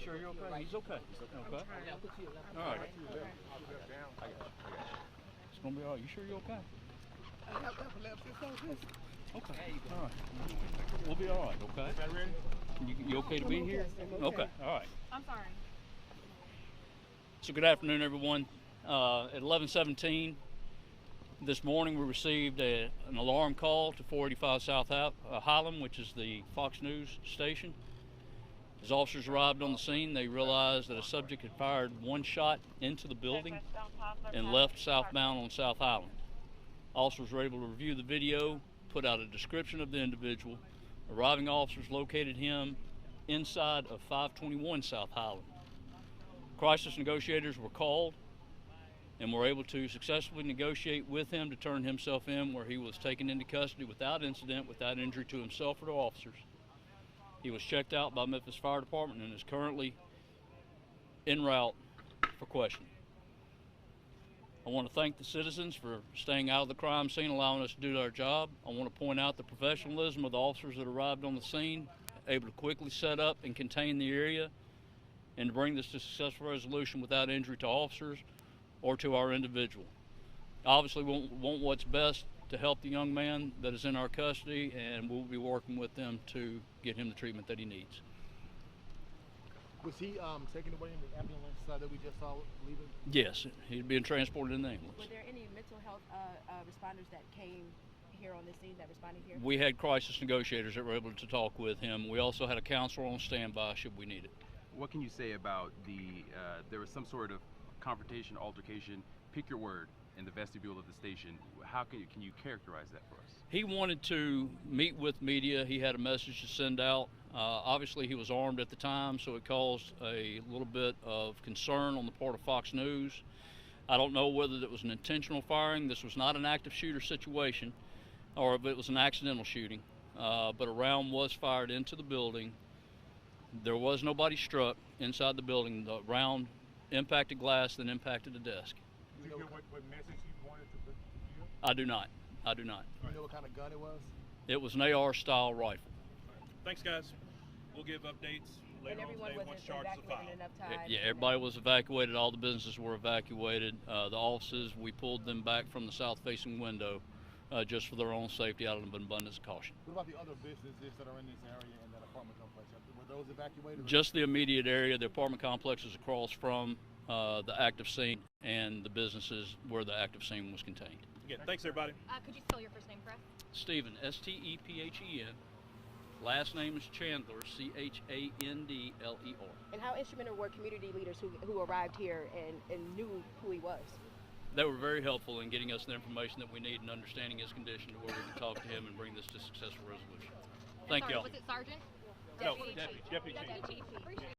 sure you're okay? He's okay. Okay. All right. It's gonna be all right. You sure you're okay? Okay. All right. We'll be all right. Okay. You okay to be here? Okay. All right. I'm sorry. So good afternoon, everyone. At 11:17 this morning, we received an alarm call to 485 South Highland, which is the Fox News station. As officers arrived on the scene, they realized that a subject had fired one shot into the building and left southbound on South Highland. Officers were able to review the video, put out a description of the individual. Arriving officers located him inside of 521 South Highland. Crisis negotiators were called and were able to successfully negotiate with him to turn himself in, where he was taken into custody without incident, without injury to himself or to officers. He was checked out by Memphis Fire Department and is currently en route for questioning. I want to thank the citizens for staying out of the crime scene, allowing us to do our job. I want to point out the professionalism of the officers that arrived on the scene, able to quickly set up and contain the area and to bring this to successful resolution without injury to officers or to our individual. Obviously, we want what's best to help the young man that is in our custody, and we'll be working with them to get him the treatment that he needs. Was he taken away in the ambulance that we just saw leaving? Yes, he's being transported in the ambulance. Were there any mental health responders that came here on the scene, that responded here? We had crisis negotiators that were able to talk with him. We also had a counselor on standby should we need it. What can you say about there was some sort of confrontation, altercation, pick your word, in the vestibule of the station? How can you characterize that for us? He wanted to meet with media. He had a message to send out. Obviously, he was armed at the time, so it caused a little bit of concern on the part of Fox News. I don't know whether it was an intentional firing. This was not an active shooter situation, or if it was an accidental shooting. But a round was fired into the building. There was nobody struck inside the building. The round impacted glass, then impacted the desk. Do you know what message you wanted to put? I do not. I do not. Do you know what kind of gun it was? It was an AR-style rifle. Thanks, guys. We'll give updates later on today once charges are filed. Yeah, everybody was evacuated. All the businesses were evacuated. The offices, we pulled them back from the south-facing window just for their own safety, out of an abundance of caution. What about the other businesses that are in this area and that apartment complex? Were those evacuated? Just the immediate area. The apartment complex is across from the active scene and the businesses where the active scene was contained. Again, thanks, everybody. Could you spell your first name for us? Stephen, S-T-E-P-H-E-N. Last name is Chandler, C-H-A-N-D-L-E-R. And how instrumental were community leaders who arrived here and knew who he was? They were very helpful in getting us the information that we need and understanding his condition to where we can talk to him and bring this to successful resolution. Thank y'all. Was it Sergeant? No, Deputy Deputy Chief. Chief. Appreciate it.